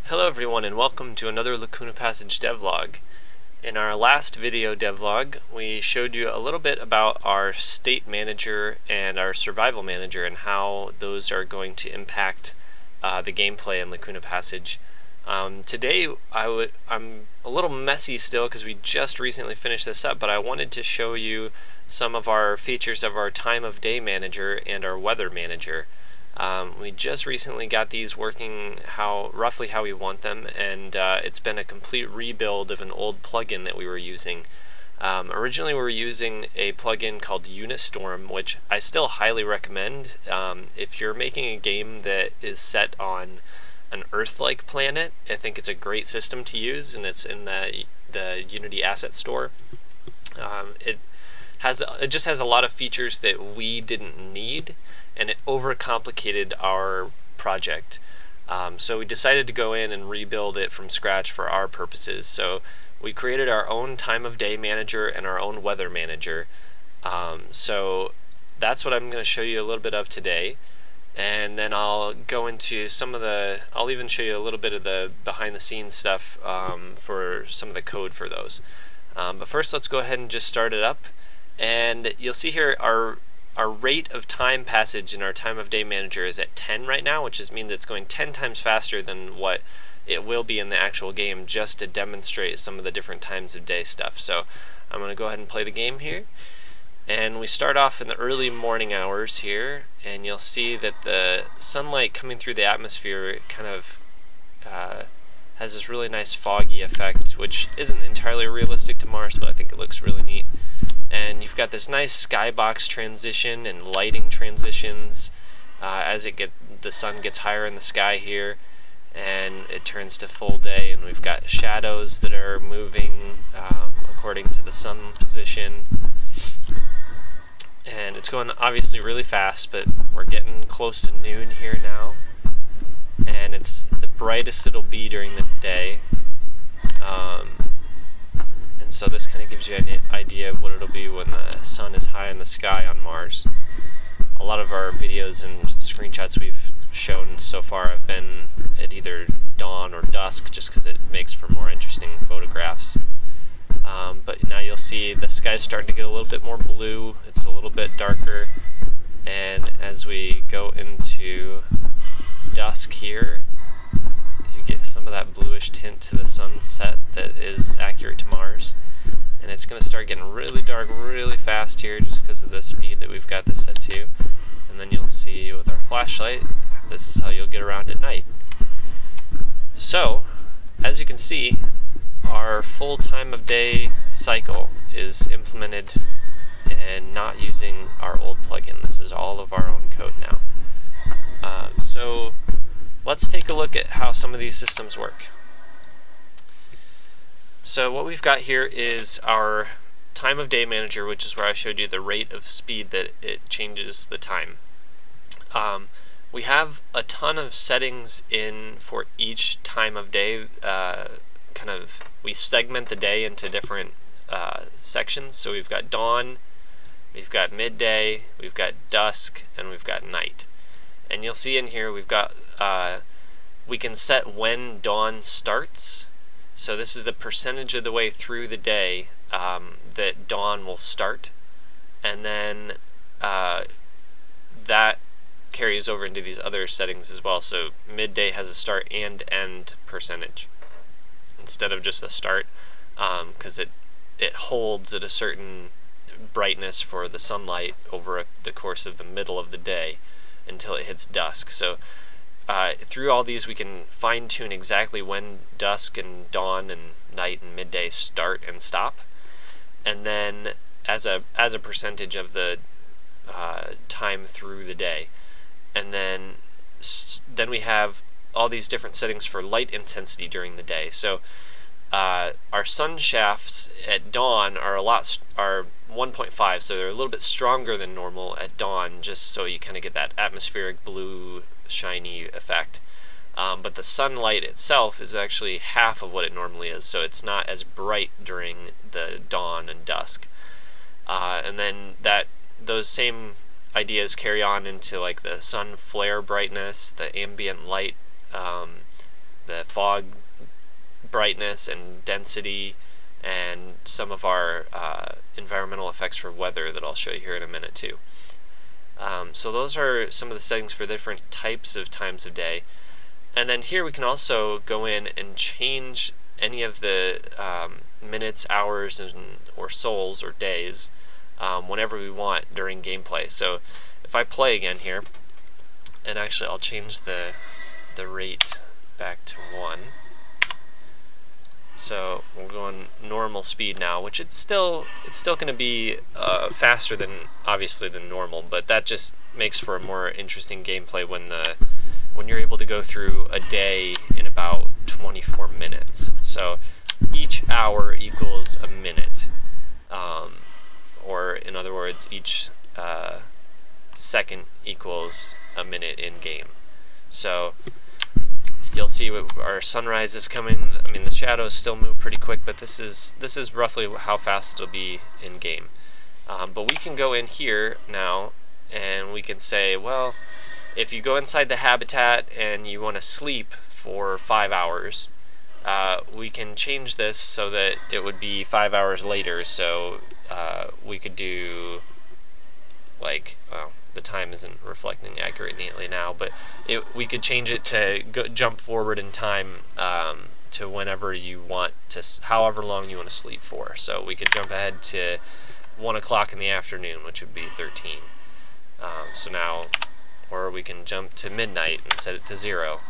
Hello everyone and welcome to another Lacuna Passage devlog. In our last video devlog, we showed you a little bit about our state manager and our survival manager and how those are going to impact the gameplay in Lacuna Passage. Today I'm a little messy still because we just recently finished this up, but I wanted to show you some of our features of our time of day manager and our weather manager. We just recently got these working roughly how we want them, and it's been a complete rebuild of an old plugin that we were using. Originally we were using a plugin called Unistorm, which I still highly recommend. If you're making a game that is set on an Earth-like planet, I think it's a great system to use, and it's in the Unity Asset Store. It just has a lot of features that we didn't need, and it overcomplicated our project. So we decided to go in and rebuild it from scratch for our purposes. So we created our own time of day manager and our own weather manager. So that's what I'm going to show you a little bit of today. And then I'll go into I'll even show you a little bit of the behind the scenes stuff for some of the code for those. But first let's go ahead and just start it up. And you'll see here our rate of time passage in our time of day manager is at 10 right now, which means it's going 10 times faster than what it will be in the actual game, just to demonstrate some of the different times of day stuff. So I'm going to go ahead and play the game here. And we start off in the early morning hours here, and you'll see that the sunlight coming through the atmosphere kind of has this really nice foggy effect, which isn't entirely realistic to Mars, but I think it looks really neat. And you've got this nice skybox transition and lighting transitions as the sun gets higher in the sky here, and it turns to full day, and we've got shadows that are moving according to the sun position. And it's going obviously really fast, but we're getting close to noon here now, and it's the brightest it'll be during the day. And so this kind of gives you an idea of what it'll be when the sun is high in the sky on Mars. A lot of our videos and screenshots we've shown so far have been at either dawn or dusk, just because it makes for more interesting photographs. But now you'll see the sky's starting to get a little bit more blue. It's a little bit darker, and as we go into dusk here, you get some of that bluish tint to the sunset that is accurate to Mars. And it's going to start getting really dark really fast here just because of the speed that we've got this set to. And then you'll see with our flashlight, this is how you'll get around at night. So, as you can see, our full time of day cycle is implemented and not using our old plugin. This is all of our own code now. So let's take a look at how some of these systems work. So what we've got here is our time of day manager, which is where I showed you the rate of speed that it changes the time. We have a ton of settings in for each time of day. We segment the day into different sections. So we've got dawn, we've got midday, we've got dusk, and we've got night. And you'll see in here we've got we can set when dawn starts. So this is the percentage of the way through the day that dawn will start, and then that carries over into these other settings as well. So midday has a start and end percentage instead of just a start, because it holds at a certain brightness for the sunlight over the course of the middle of the day until it hits dusk. So through all these we can fine-tune exactly when dusk and dawn and night and midday start and stop, and then as a percentage of the time through the day. And then we have all these different settings for light intensity during the day. So our sun shafts at dawn are 1.5, so they're a little bit stronger than normal at dawn, just so you kind of get that atmospheric blue shiny effect. But the sunlight itself is actually half of what it normally is, so it's not as bright during the dawn and dusk. And then those same ideas carry on into like the sun flare brightness, the ambient light, the fog brightness and density, and some of our environmental effects for weather that I'll show you here in a minute too. So those are some of the settings for different types of times of day. And then here we can also go in and change any of the minutes, hours, or sols or days whenever we want during gameplay. So if I play again here, and actually I'll change the rate back to 1. So we'll go on normal speed now, which it's still going to be faster than obviously than normal, but that just makes for a more interesting gameplay when you're able to go through a day in about 24 minutes. So each hour equals a minute, or in other words, each second equals a minute in game. So you'll see our sunrise is coming. I mean, the shadows still move pretty quick, but this is roughly how fast it'll be in game. But we can go in here now and we can say, well, if you go inside the habitat and you want to sleep for 5 hours, we can change this so that it would be 5 hours later. So we could do, like, well, the time isn't reflecting accurately now, but we could change it to jump forward in time to whenever you want to, however long you want to sleep for. So we could jump ahead to 1 o'clock in the afternoon, which would be 13. So now, or we can jump to midnight and set it to 0.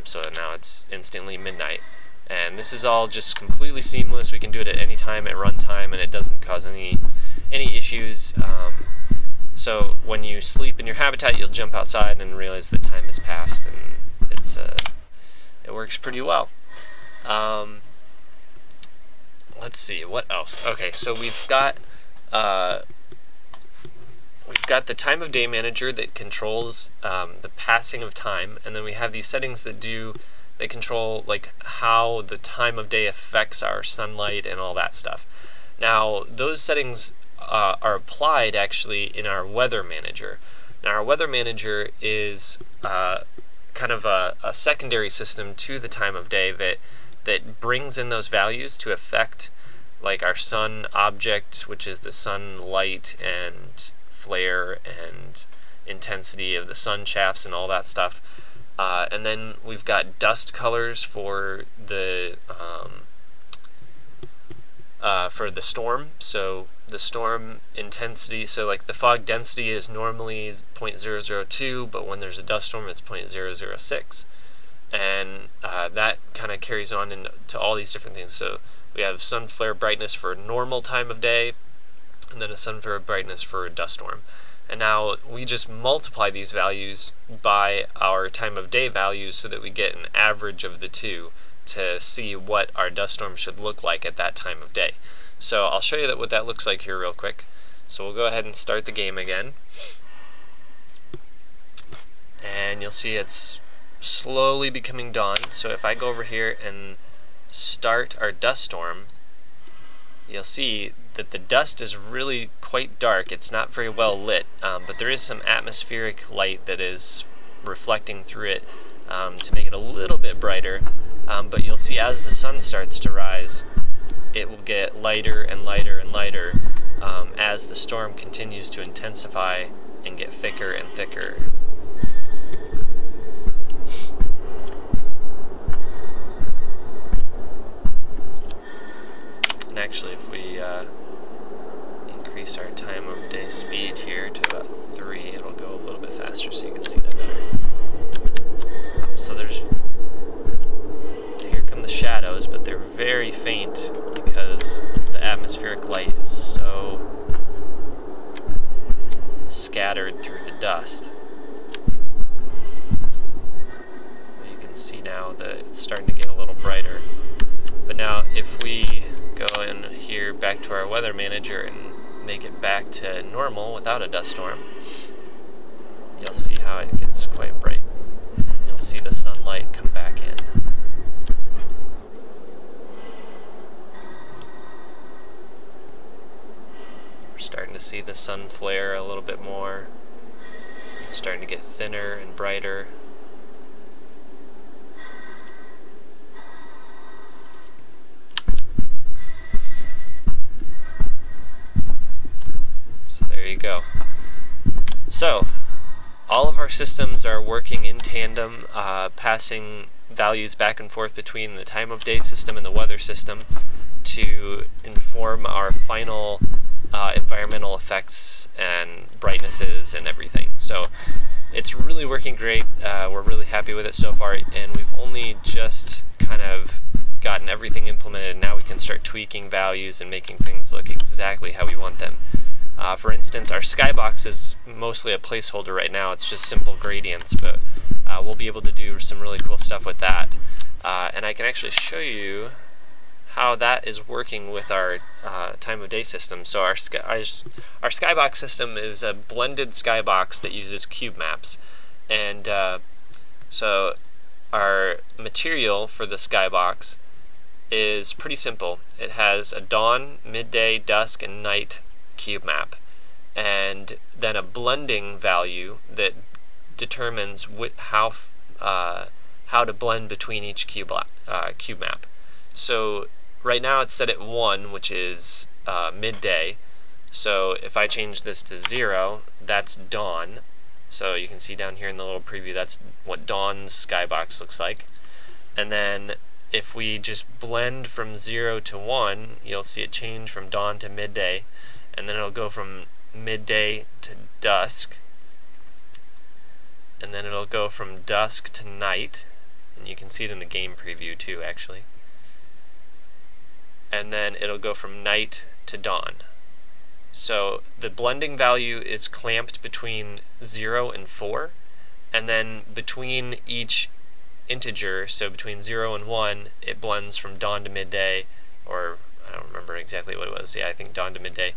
So now it's instantly midnight. And this is all just completely seamless. We can do it at any time at runtime, and it doesn't cause any issues. So when you sleep in your habitat, you'll jump outside and realize the time has passed, and it works pretty well. Let's see, what else? Okay, so we've got the time of day manager that controls the passing of time, and then we have these settings that control like how the time of day affects our sunlight and all that stuff. Now those settings are applied actually in our weather manager. Now our weather manager is kind of a secondary system to the time of day that brings in those values to affect like our sun object, which is the sunlight and flare and intensity of the sun shafts and all that stuff. And then we've got dust colors for the storm. So the storm intensity, so like the fog density is normally 0.002, but when there's a dust storm it's 0.006. And that kind of carries on into all these different things. So we have sun flare brightness for a normal time of day, and then a sun flare brightness for a dust storm. And now we just multiply these values by our time of day values so that we get an average of the two to see what our dust storm should look like at that time of day. So I'll show you what that looks like here real quick. So we'll go ahead and start the game again. And you'll see it's slowly becoming dawn. So if I go over here and start our dust storm, you'll see that the dust is really quite dark. It's not very well lit, but there is some atmospheric light that is reflecting through it to make it a little bit brighter. But you'll see as the sun starts to rise, it will get lighter and lighter and lighter as the storm continues to intensify and get thicker and thicker. And actually, if we increase our time of day speed here to about 3, it'll go a little bit faster so you can see that better. So here come the shadows, but they're very faint because the atmospheric light is so scattered through the dust. You can see now that it's starting to get a little brighter. But now if we go in here back to our weather manager and make it back to normal without a dust storm, you'll see how it gets quite bright. And you'll see the sunlight come back in. We're starting to see the sun flare a little bit more. It's starting to get thinner and brighter. go. So all of our systems are working in tandem, passing values back and forth between the time of day system and the weather system to inform our final environmental effects and brightnesses and everything. So it's really working great. We're really happy with it so far, and we've only just kind of gotten everything implemented, and now we can start tweaking values and making things look exactly how we want them. For instance, our Skybox is mostly a placeholder right now. It's just simple gradients, but we'll be able to do some really cool stuff with that. And I can actually show you how that is working with our time of day system. So our Skybox system is a blended Skybox that uses cube maps. And so our material for the Skybox is pretty simple. It has a dawn, midday, dusk, and night cube map, and then a blending value that determines how to blend between each cube map. So right now it's set at 1, which is midday. So if I change this to 0, that's dawn. So you can see down here in the little preview, that's what dawn's Skybox looks like. And then if we just blend from 0 to 1, you'll see it change from dawn to midday, and then it'll go from midday to dusk, and then it'll go from dusk to night, and you can see it in the game preview too, actually. And then it'll go from night to dawn. So the blending value is clamped between 0 and 4, and then between each integer, so between 0 and 1, it blends from dawn to midday, or I don't remember exactly what it was. Yeah, I think dawn to midday,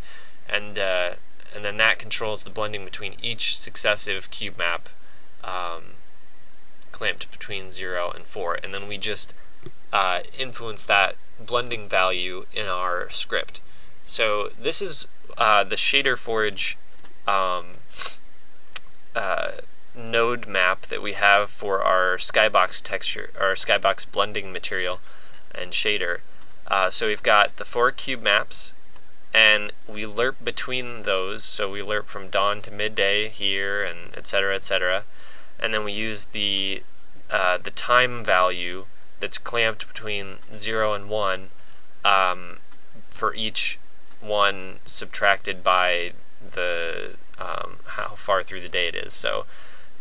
and then that controls the blending between each successive cube map, clamped between 0 and 4, and then we just influence that blending value in our script. So this is the shader forge node map that we have for our Skybox texture, or Skybox blending material and shader. So we've got the 4 cube maps, and we lerp between those. So we lerp from dawn to midday here, and etc., etc. And then we use the time value that's clamped between 0 and 1 for each one, subtracted by the how far through the day it is. So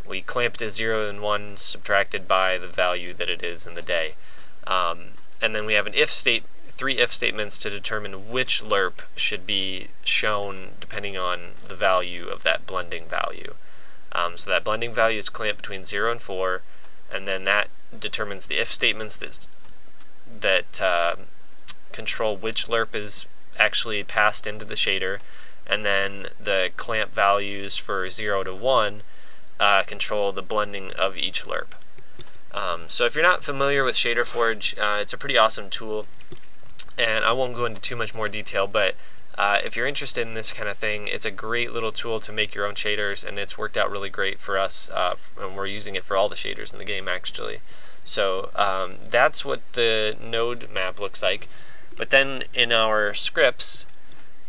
we clamped a 0 and 1 subtracted by the value that it is in the day. And then we have an if state, 3 if statements to determine which lerp should be shown depending on the value of that blending value. So that blending value is clamped between 0 and 4, and then that determines the if statements that control which lerp is actually passed into the shader, and then the clamp values for 0 to 1 control the blending of each lerp. So if you're not familiar with Shader Forge, it's a pretty awesome tool, and I won't go into too much more detail, but if you're interested in this kind of thing, it's a great little tool to make your own shaders, and it's worked out really great for us, and we're using it for all the shaders in the game actually. So that's what the node map looks like. But then in our scripts,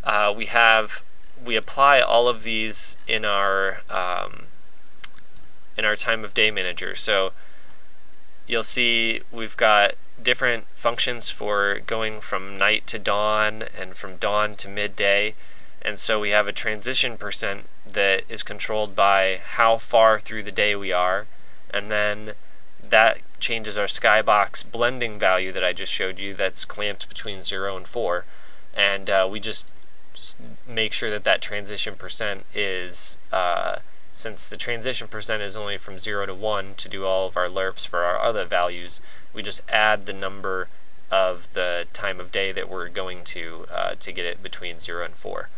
we apply all of these in our time of day manager. So you'll see we've got different functions for going from night to dawn and from dawn to midday, and so we have a transition percent that is controlled by how far through the day we are, and then that changes our Skybox blending value that I just showed you, that's clamped between 0 and 4, and we just make sure that that transition percent is since the transition percent is only from 0 to 1 to do all of our lerps for our other values, we just add the number of the time of day that we're going to get it between 0 and 4.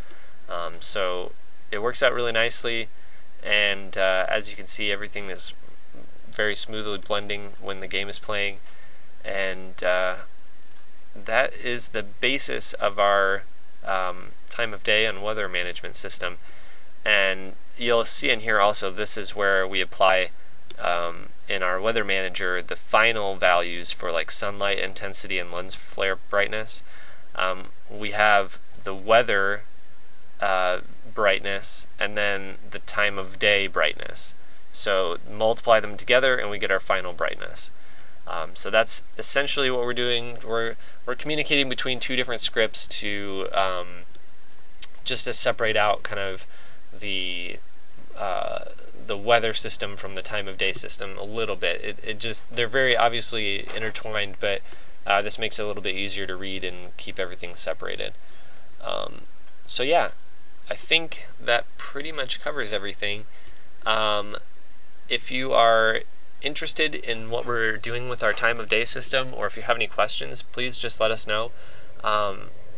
So it works out really nicely, and as you can see, everything is very smoothly blending when the game is playing, and that is the basis of our time of day and weather management system. And you'll see in here also, this is where we apply in our weather manager the final values for like sunlight intensity and lens flare brightness. We have the weather brightness and then the time of day brightness. So multiply them together and we get our final brightness. So that's essentially what we're doing. We're communicating between two different scripts to just to separate out kind of the weather system from the time of day system a little bit. They're very obviously intertwined, but this makes it a little bit easier to read and keep everything separated. So yeah, I think that pretty much covers everything. If you are interested in what we're doing with our time of day system, or if you have any questions, please just let us know.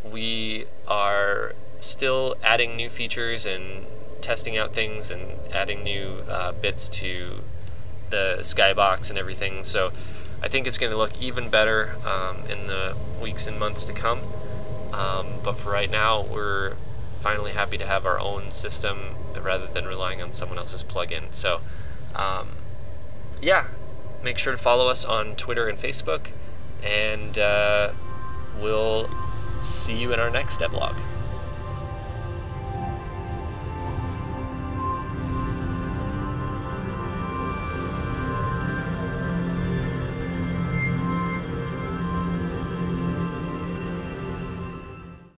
We are still adding new features and testing out things and adding new bits to the Skybox and everything, so I think it's going to look even better in the weeks and months to come. But for right now, we're finally happy to have our own system rather than relying on someone else's plugin. So yeah, make sure to follow us on Twitter and Facebook, and we'll see you in our next devlog.